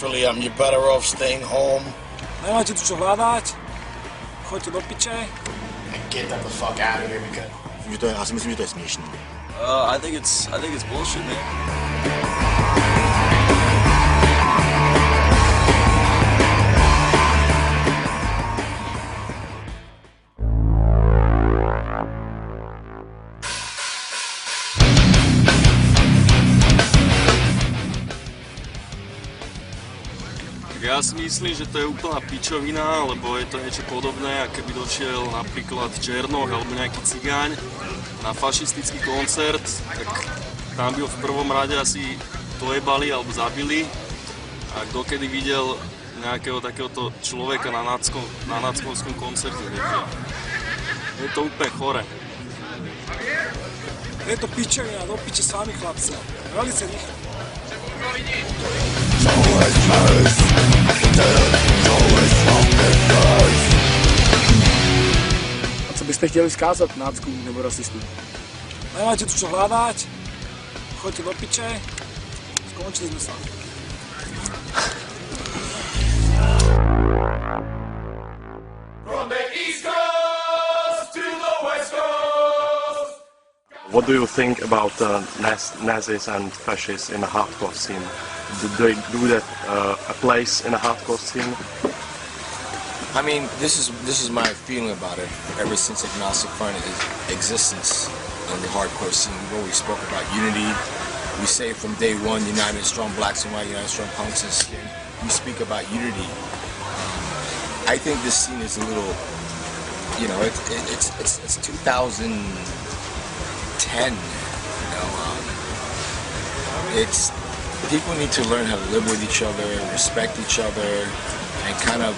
truthfully, you're better off staying home. Nemáte tu čo hľadať, choďte do piče. And get the fuck out of here because... Já si myslím, že to je směšný. I think it's bullshit, man. Ja si myslím, že to je úplná pičovina, lebo je to niečo podobné, ako keby došiel napríklad Černoch alebo nejaký cigáň na fašistický koncert, tak tam by ho v prvom rade asi dojebali alebo zabili. A kto kedy videl nejakého takéhoto človeka na náckovskom koncerte, je to úplne chore. Je to pičovina, do piče s vami chlapci, velice rýchlo. A co byste chtěli vzkázat náckům nebo rasistům? Nemáte tu čo hľadať, choďte do piče, skončili sme sa. From the East Coast to the West Coast. What do you think about Nazis and fascists in the hardcore scene? Do they a place in a hardcore scene? I mean, this is my feeling about it. Ever since Agnostic Front existence in the hardcore scene, we've always spoke about unity. We say from day one, united strong blacks and white, united strong punks and skin. We speak about unity. I think this scene is a little, you know, it's 2010. It's people need to learn how to live with each other, respect each other, and kind of.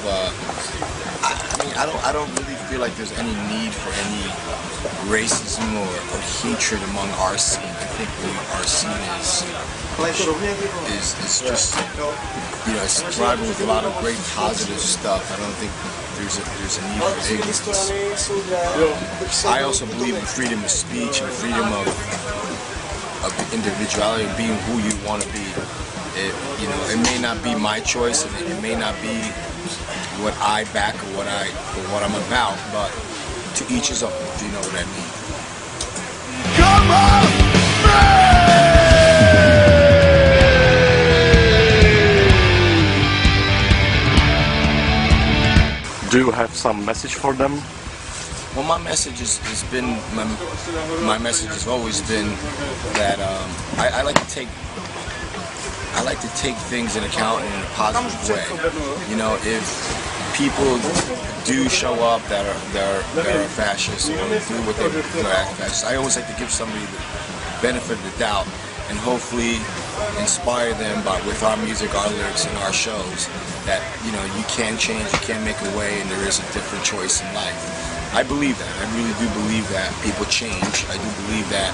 I don't really feel like there's any need for any racism or hatred among our scene. I think our scene is just, you know, it's thriving with a lot of great positive stuff. I don't think there's a need for ignorance. I also believe in freedom of speech and freedom of individuality, being who you want to be. You know, it may not be my choice, and it may not be what I back or what I'm about, but to each his own. Do you know what I mean? Come on, Do you have some message for them? Well, my message has been my message has always been that I like to take things into account in a positive way. You know, if people do show up that are fascists or do what they're act fascist, I always like to give somebody the benefit of the doubt and hopefully inspire them with our music, our lyrics, and our shows that, you know, you can change, you can make a way, and there is a different choice in life. I believe that. I really do believe that people change. I do believe that,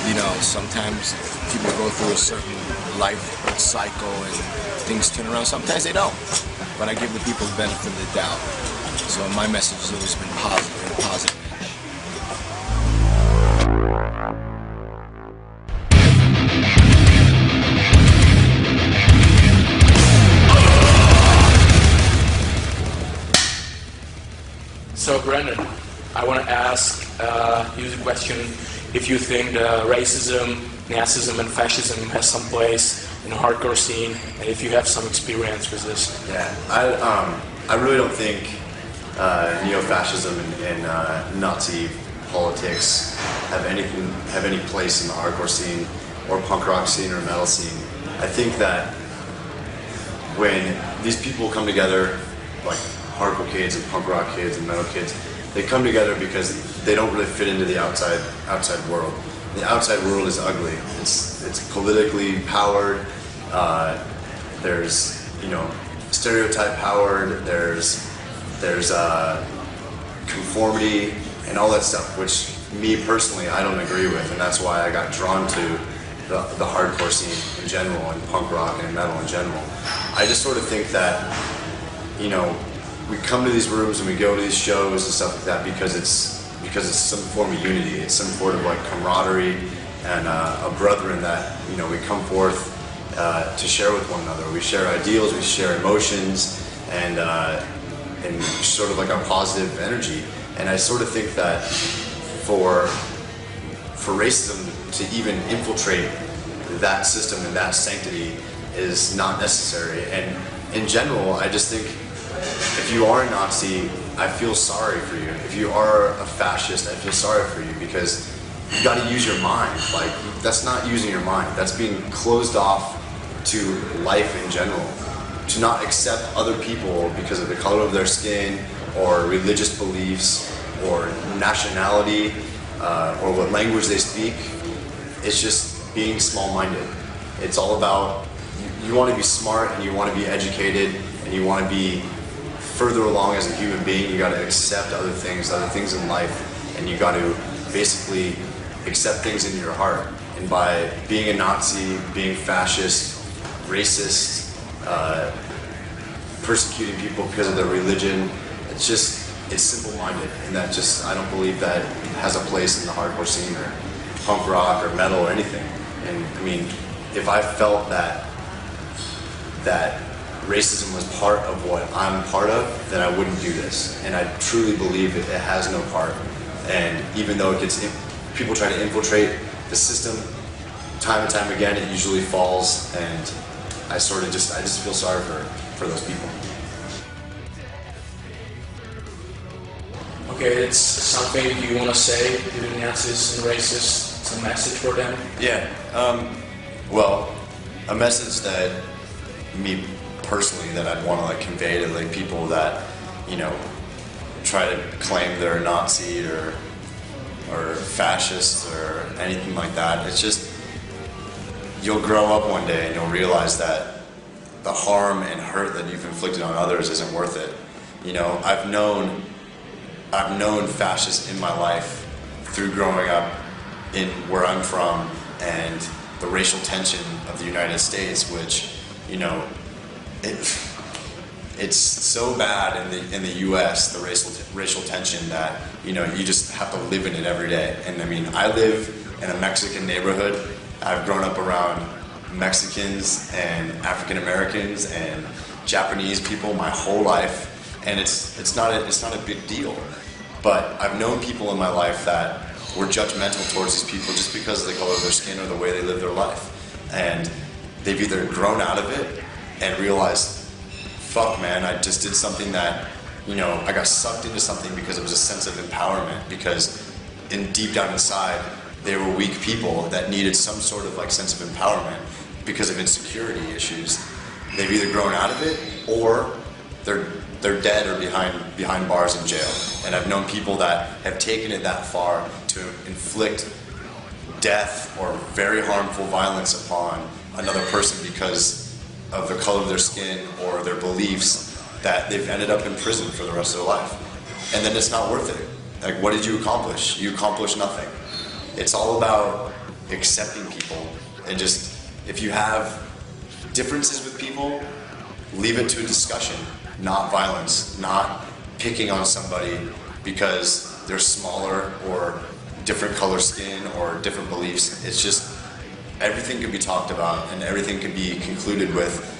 you know, sometimes people go through a certain life cycle and things turn around. Sometimes they don't. But I give the people the benefit of the doubt. So my message has always been positive and positive. So Brandon, I want to ask you the question, if you think racism, Nazism and fascism has some place in the hardcore scene, and if you have some experience with this. Yeah, I really don't think neo-fascism and Nazi politics have any place in the hardcore scene or punk rock scene or metal scene. I think that when these people come together, like hardcore kids and punk rock kids and metal kids, they come together because they don't really fit into the outside world. The outside world is ugly. It's politically powered. There's, you know, stereotype powered. There's conformity and all that stuff, which me personally I don't agree with, and that's why I got drawn to the hardcore scene in general and punk rock and metal in general. I just sort of think that, you know, we come to these rooms and we go to these shows and stuff like that because it's some form of unity. It's some sort of like camaraderie and a brethren that, you know, we come forth to share with one another. We share ideals, we share emotions, and sort of like our positive energy. And I sort of think that for racism to even infiltrate that system and that sanctity is not necessary. And in general, I just think if you are a Nazi, I feel sorry for you. If you are a fascist, I feel sorry for you, because you got to use your mind. Like, that's not using your mind. That's being closed off to life in general. To not accept other people because of the color of their skin, or religious beliefs, or nationality, or what language they speak. It's just being small-minded. It's all about, you want to be smart, and you want to be educated, and you want to be further along as a human being. You got to accept other things in life, and you got to basically accept things in your heart. And by being a Nazi, being fascist, racist, persecuting people because of their religion, it's simple-minded, and that just, I don't believe that has a place in the hardcore scene or punk rock or metal or anything. And I mean, if I felt that racism was part of what I'm part of, then I wouldn't do this. And I truly believe it has no part. And even though people try to infiltrate the system, time and time again, it usually falls. And I just feel sorry for those people. Okay, it's something you want to say to the Nazis and racists, some message for them? Yeah, well, a message that me personally that I'd want to like convey to like people that, you know, try to claim they're a Nazi or fascist or anything like that. It's just, you'll grow up one day and you'll realize that the harm and hurt that you've inflicted on others isn't worth it. You know, I've known fascists in my life through growing up in where I'm from and the racial tension of the United States, which, you know, it's so bad in the U.S., the racial tension, that, you know, you just have to live in it every day. And I mean, I live in a Mexican neighborhood. I've grown up around Mexicans and African Americans and Japanese people my whole life, and it's not a big deal. But I've known people in my life that were judgmental towards these people just because of the color of their skin or the way they live their life, and they've either grown out of it and realized, fuck man, I just did something that, you know, I got sucked into something because it was a sense of empowerment, because deep down inside they were weak people that needed some sort of like sense of empowerment because of insecurity issues. They've either grown out of it or they're dead or behind bars in jail. And I've known people that have taken it that far to inflict death or very harmful violence upon another person because of the color of their skin or their beliefs, that they've ended up in prison for the rest of their life. And then it's not worth it. Like, what did you accomplish? You accomplished nothing. It's all about accepting people, and just, if you have differences with people, leave it to a discussion, not violence, not picking on somebody because they're smaller or different color skin or different beliefs. It's just, everything can be talked about and everything can be concluded with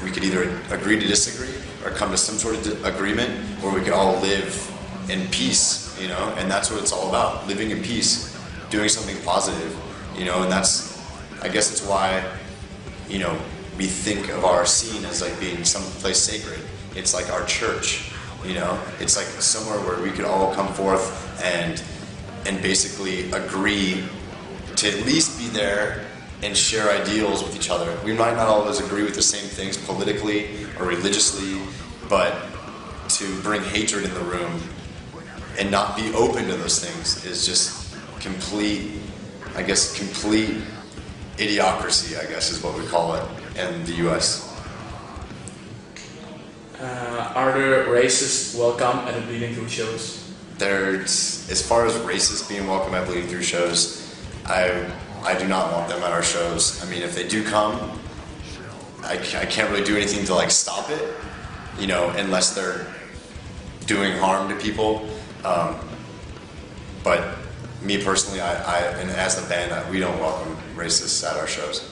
we could either agree to disagree or come to some sort of agreement where we could all live in peace, you know, and that's what it's all about, living in peace, doing something positive, you know. And that's, I guess it's why, you know, we think of our scene as like being someplace sacred. It's like our church, you know. It's like somewhere where we could all come forth and basically agree to at least be there and share ideals with each other. We might not always agree with the same things politically or religiously, but to bring hatred in the room and not be open to those things is just complete idiocracy, I guess is what we call it in the US. Are the racists welcome at the Bleeding Through shows? As far as racists being welcome at Bleeding Through shows, I do not want them at our shows. I mean, if they do come, I can't really do anything to like stop it, you know, unless they're doing harm to people. But me personally, and as the band, we don't welcome racists at our shows.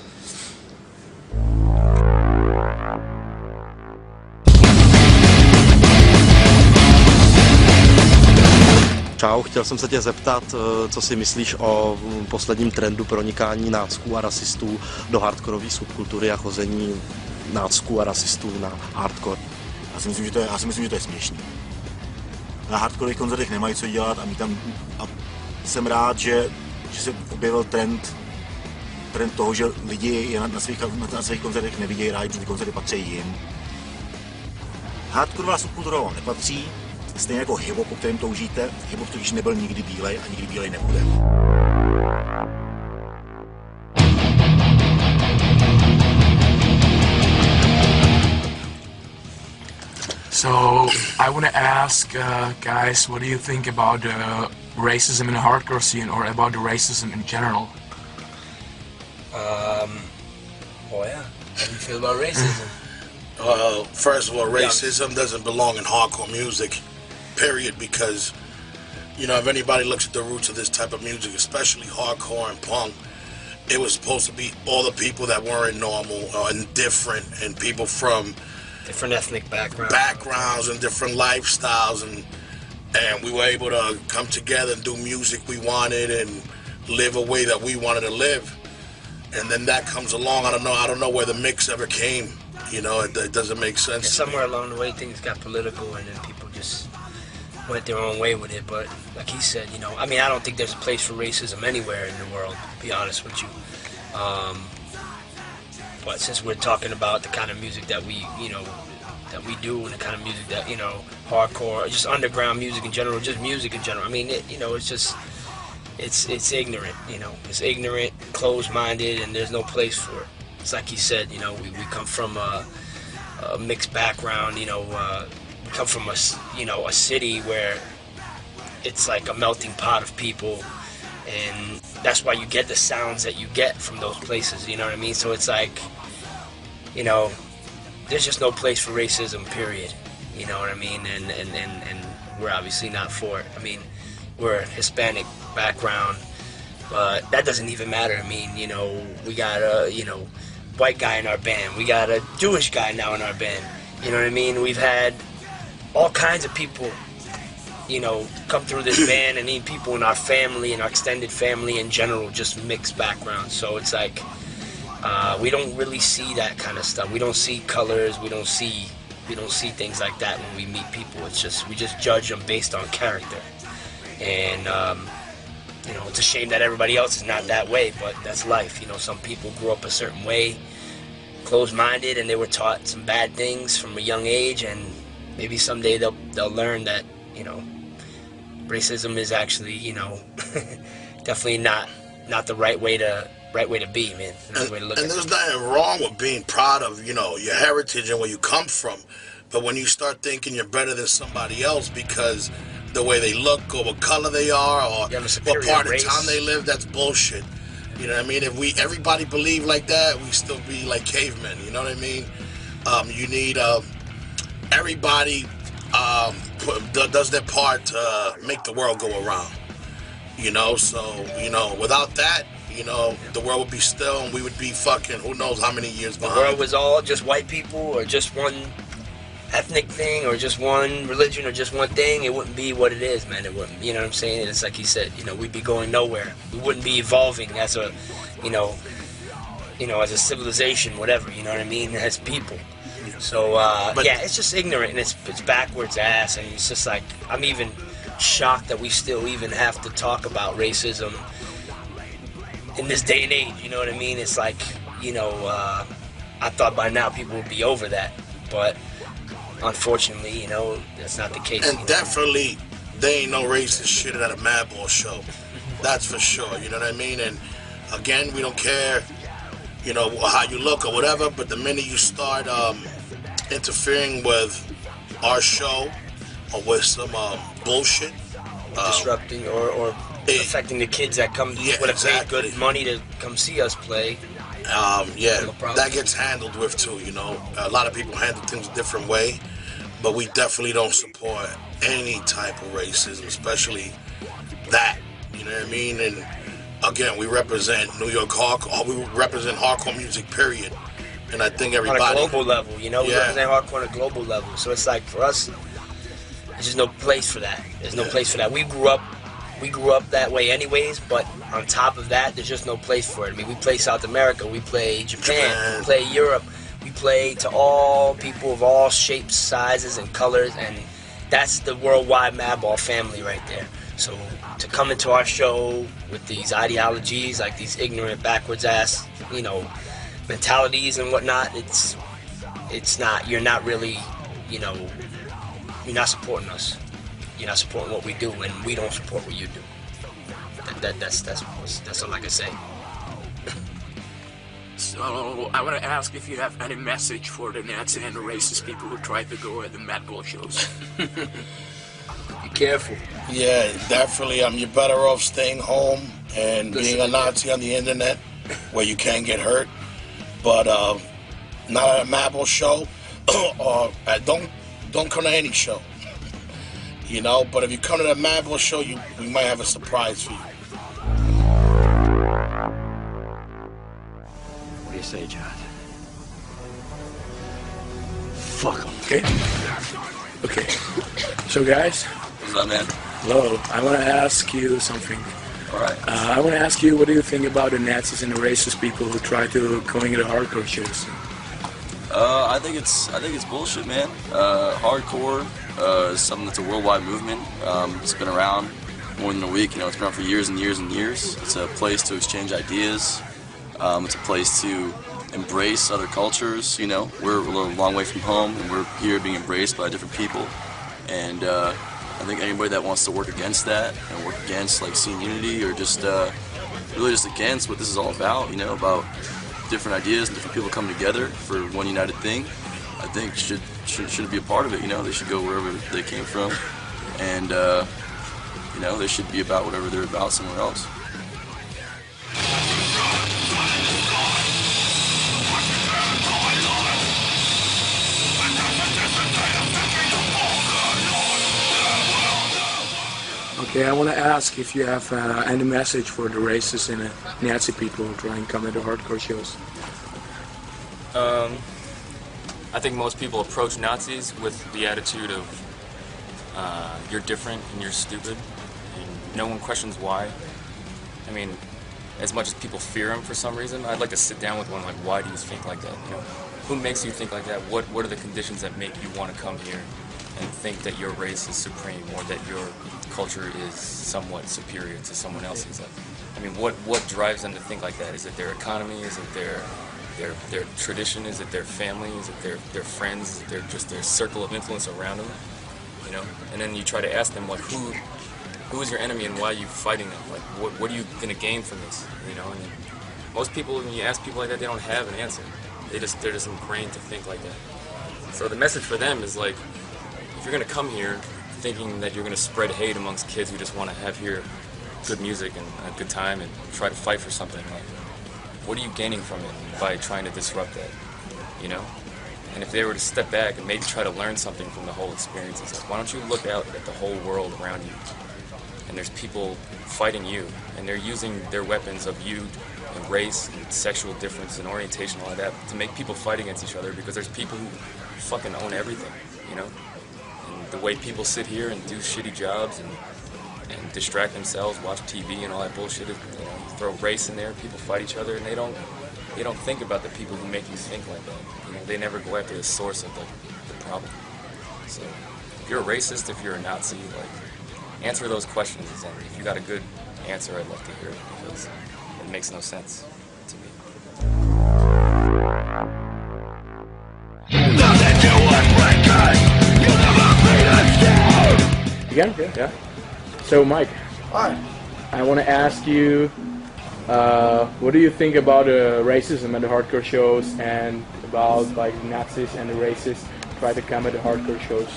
Čau, chtěl jsem se tě zeptat, co si myslíš o posledním trendu pronikání nácků a rasistů do hardkorové subkultury a chození nácků a rasistů na hardcore. Já si myslím, že to je směšný. Na hardkorových koncertech nemají co dělat a jsem rád, že se objevil trend toho, že lidi na svých koncertech nevidějí rádi, protože ty koncerty patří jim. Hardkorová subkultura vám nepatří, stejně jako hip-hop, po kterém toužíte. Hip-hop totiž nebyl nikdy bílej a nikdy bílej nebude. So I want to ask guys, what do you think about racism in the hardcore scene, or about the racism in general? Oh yeah, how do you feel about racism? Well, first of all, racism doesn't belong in hardcore music, period, because, you know, if anybody looks at the roots of this type of music, especially hardcore and punk, it was supposed to be all the people that weren't normal and different, and people from different ethnic backgrounds and different lifestyles, and we were able to come together and do music we wanted and live a way that we wanted to live. And then that comes along. I don't know where the mix ever came. You know, it doesn't make sense. And somewhere along the way, things got political, and then people just went their own way with it. But like he said, you know, I mean, I don't think there's a place for racism anywhere in the world, to be honest with you. But since we're talking about the kind of music that we, you know, that we do, and the kind of music that, you know, hardcore, just underground music in general, just music in general. I mean, you know, it's just, it's ignorant, you know. It's ignorant, closed-minded, and there's no place for it. It's like he said, you know, we come from a mixed background, you know, we come from a city where it's like a melting pot of people, and that's why you get the sounds that you get from those places, you know what I mean? So it's like, you know, there's just no place for racism, period. You know what I mean? And we're obviously not for it. I mean, we're a Hispanic background, but that doesn't even matter. I mean, you know, we got a, you know, white guy in our band. We got a Jewish guy now in our band. You know what I mean? We've had all kinds of people, you know, come through this band, and even people in our family and our extended family in general, just mixed backgrounds. So it's like, we don't really see that kind of stuff. We don't see colors. We don't see things like that when we meet people. It's just, we just judge them based on character. And, you know, it's a shame that everybody else is not that way, but that's life. You know, some people grew up a certain way, closed-minded, and they were taught some bad things from a young age, and maybe someday they'll learn that, you know, racism is actually, you know, definitely not the right way to be, man. And there's nothing wrong with being proud of, you know, your heritage and where you come from. But when you start thinking you're better than somebody else because the way they look or what color they are or what part of town they live, that's bullshit. You know what I mean? If everybody believed like that, we'd still be like cavemen, you know what I mean? You need everybody does their part to make the world go around. You know, so, you know, without that, you know, the world would be still, and we would be fucking who knows how many years behind. The world was all just white people, or just one ethnic thing, or just one religion, or just one thing. It wouldn't be what it is, man. It wouldn't, you know what I'm saying? It's like he said, you know, we'd be going nowhere. We wouldn't be evolving as a, you know, as a civilization, whatever, you know what I mean, as people. So, yeah, it's just ignorant, and it's backwards ass, and it's just like, I'm even shocked that we still even have to talk about racism in this day and age, you know what I mean? It's like, you know, I thought by now people would be over that, but unfortunately, you know, that's not the case. And definitely, there ain't no racist shit at a Madball show. That's for sure, you know what I mean? And again, we don't care, you know, how you look or whatever, but the minute you start interfering with our show or with some bullshit, disrupting or affecting the kids that come, would have paid good money to come see us play. Yeah, that gets handled with too, you know. A lot of people handle things a different way, but we definitely don't support any type of racism, especially that, you know what I mean? And again, we represent New York hardcore, we represent hardcore music, period. And I think everybody... On a global level, you know, we represent hardcore on a global level. So it's like, for us, There's just no place for that. There's no place for that. We grew up that way anyways, but on top of that, there's just no place for it. I mean, we play South America, we play Japan, we play Europe, we play to all people of all shapes, sizes, and colors, and that's the worldwide Madball family right there. So to come into our show with these ideologies, like these ignorant, backwards ass, you know, mentalities and whatnot, it's not, you're not really, you know, you're not supporting us. You're not supporting what we do, and we don't support what you do. That's all I can say. So I want to ask if you have any message for the Nazi and the racist people who try to go at the Madball shows. Be careful. Yeah, definitely. You're better off staying home and being a Nazi on the internet where you can get hurt. But not at a Madball show, or don't come to any show. You know, but if you come to the Madball show, we might have a surprise for you. What do you say, John? Fuck them. Okay. So guys. What's up, man? Hello. I want to ask you something. All right. I want to ask you, what do you think about the Nazis and the racist people who try to go into the hardcore shows? I think it's bullshit, man. Hardcore is something that's a worldwide movement. It's been around more than a week. You know, it's been around for years and years and years. It's a place to exchange ideas. It's a place to embrace other cultures. You know, we're a long way from home, and we're here being embraced by different people. And I think anybody that wants to work against that and work against like scene unity, or just really just against what this is all about, you know, about different ideas and different people coming together for one united thing, I think should be a part of it. You know, they should go wherever they came from, and you know, they should be about whatever they're about somewhere else. Okay, I want to ask if you have any message for the racists and Nazi people who try and come into hardcore shows. I think most people approach Nazis with the attitude of you're different and you're stupid, and no one questions why. I mean, as much as people fear them for some reason, I'd like to sit down with one like, why do you think like that? You know, who makes you think like that? What are the conditions that make you want to come here and think that your race is supreme, or that your culture is somewhat superior to someone else's? I mean, what drives them to think like that? Is it their economy? Is it their tradition? Is it their family? Is it their friends? Is it just their circle of influence around them? You know, and then you try to ask them like, who is your enemy and why are you fighting them? Like, what are you gonna gain from this? You know, and most people, when you ask people like that, they don't have an answer. They're just ingrained to think like that. So the message for them is like, if you're gonna come here thinking that you're gonna spread hate amongst kids who just want to hear good music and a good time and try to fight for something, like, what are you gaining from it by trying to disrupt that? You know? And if they were to step back and maybe try to learn something from the whole experience, it's like, why don't you look out at the whole world around you? And there's people fighting you, and they're using their weapons of you and race and sexual difference and orientation and all that to make people fight against each other, because there's people who fucking own everything, you know? And the way people sit here and do shitty jobs and distract themselves, watch TV and all that bullshit, you know, you throw race in there, people fight each other, and they don't think about the people who make you think like that. You know, they never go after the source of the problem. So if you're a racist, if you're a Nazi, like, answer those questions, and if you got a good answer, I'd love to hear it, because it makes no sense to me. Again? Yeah. So, Mike. Hi. I want to ask you, what do you think about racism at the hardcore shows, and about like Nazis and the racists try to come at the hardcore shows?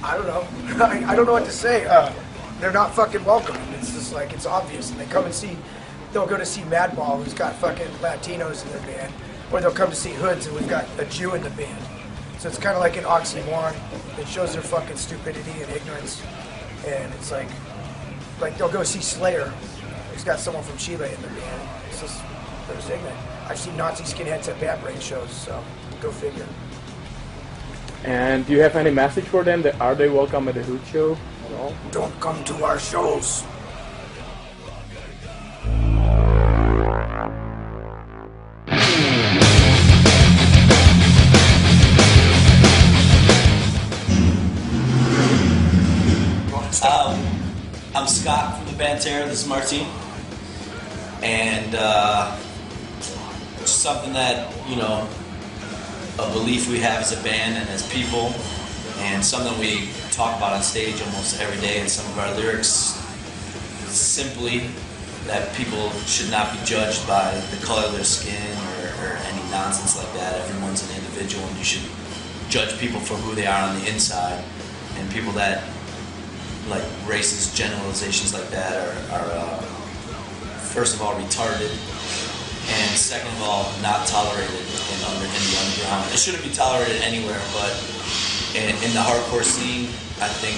I don't know. I don't know what to say. They're not fucking welcome. It's just like, it's obvious. And they come and see, they'll go to see Madball, who's got fucking Latinos in their band, or they'll come to see Hoods, and we've got a Jew in the band. So it's kind of like an oxymoron. It shows their fucking stupidity and ignorance. And it's like they'll go see Slayer. He's got someone from Chile in the band. It's just, they're just ignorant. I've seen Nazi skinheads at Bad Brain shows, so go figure. And do you have any message for them? Are they welcome at the Hood show? No? Don't come to our shows. I'm Scott from the band Terror. This is Martine. And something that, you know, a belief we have as a band and as people, and something we talk about on stage almost every day in some of our lyrics, simply that people should not be judged by the color of their skin or any nonsense like that. Everyone's an individual, and you should judge people for who they are on the inside. And people that like racist generalizations like that are first of all retarded, and second of all not tolerated in the underground. It shouldn't be tolerated anywhere, but in the hardcore scene, I think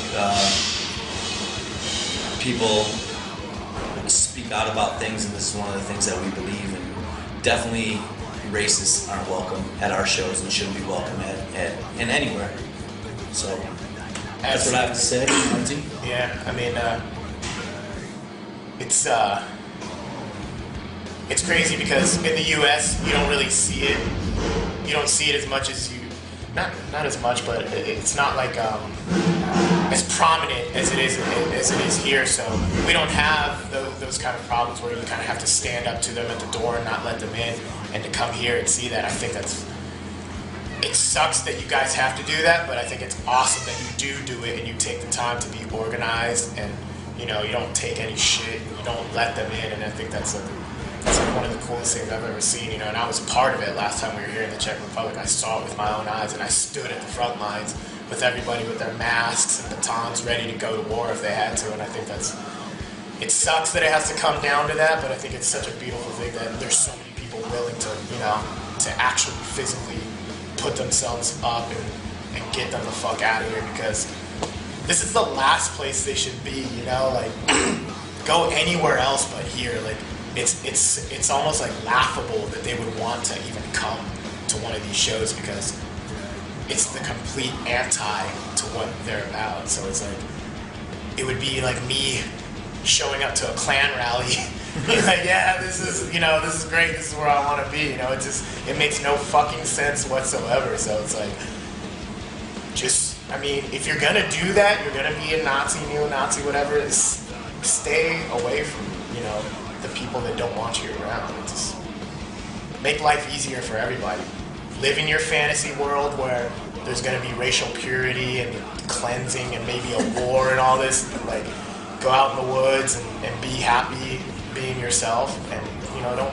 people speak out about things, and this is one of the things that we believe in. Definitely racists aren't welcome at our shows and shouldn't be welcome in anywhere. So that's what I have to say, Monty. Yeah, I mean, it's crazy because in the U.S. you don't really see it. You don't see it as much as not as much, but it's not like as prominent as it is here. So we don't have those kind of problems where you kind of have to stand up to them at the door and not let them in, and to come here and see that. I think it sucks that you guys have to do that, but I think it's awesome that you do it and you take the time to be organized, and you know, you don't take any shit, you don't let them in, and I think that's like one of the coolest things I've ever seen, you know. And I was part of it last time we were here in the Czech Republic. I saw it with my own eyes, and I stood at the front lines with everybody with their masks and batons ready to go to war if they had to, and I think it sucks that it has to come down to that, but I think it's such a beautiful thing that there's so many people willing to, you know, to actually physically put themselves up and get them the fuck out of here, because this is the last place they should be, you know. Like, go anywhere else but here. Like, it's almost like laughable that they would want to even come to one of these shows, because it's the complete anti to what they're about. So it's like, it would be like me showing up to a Klan rally. He's like, yeah, this is great, this is where I want to be, you know. It makes no fucking sense whatsoever. So it's like, I mean, if you're gonna do that, you're gonna be a Nazi, neo-Nazi, whatever, stay away from, you know, the people that don't want you around. Just make life easier for everybody. Live in your fantasy world where there's gonna be racial purity and cleansing and maybe a war and all this. Like, go out in the woods and be happy being yourself, and, you know,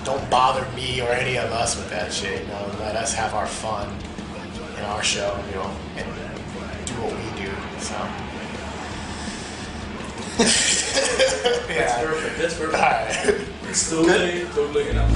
don't bother me or any of us with that shit. You know, let us have our fun in our show, you know, and do what we do. So yeah, That's perfect. All right. It's totally enough.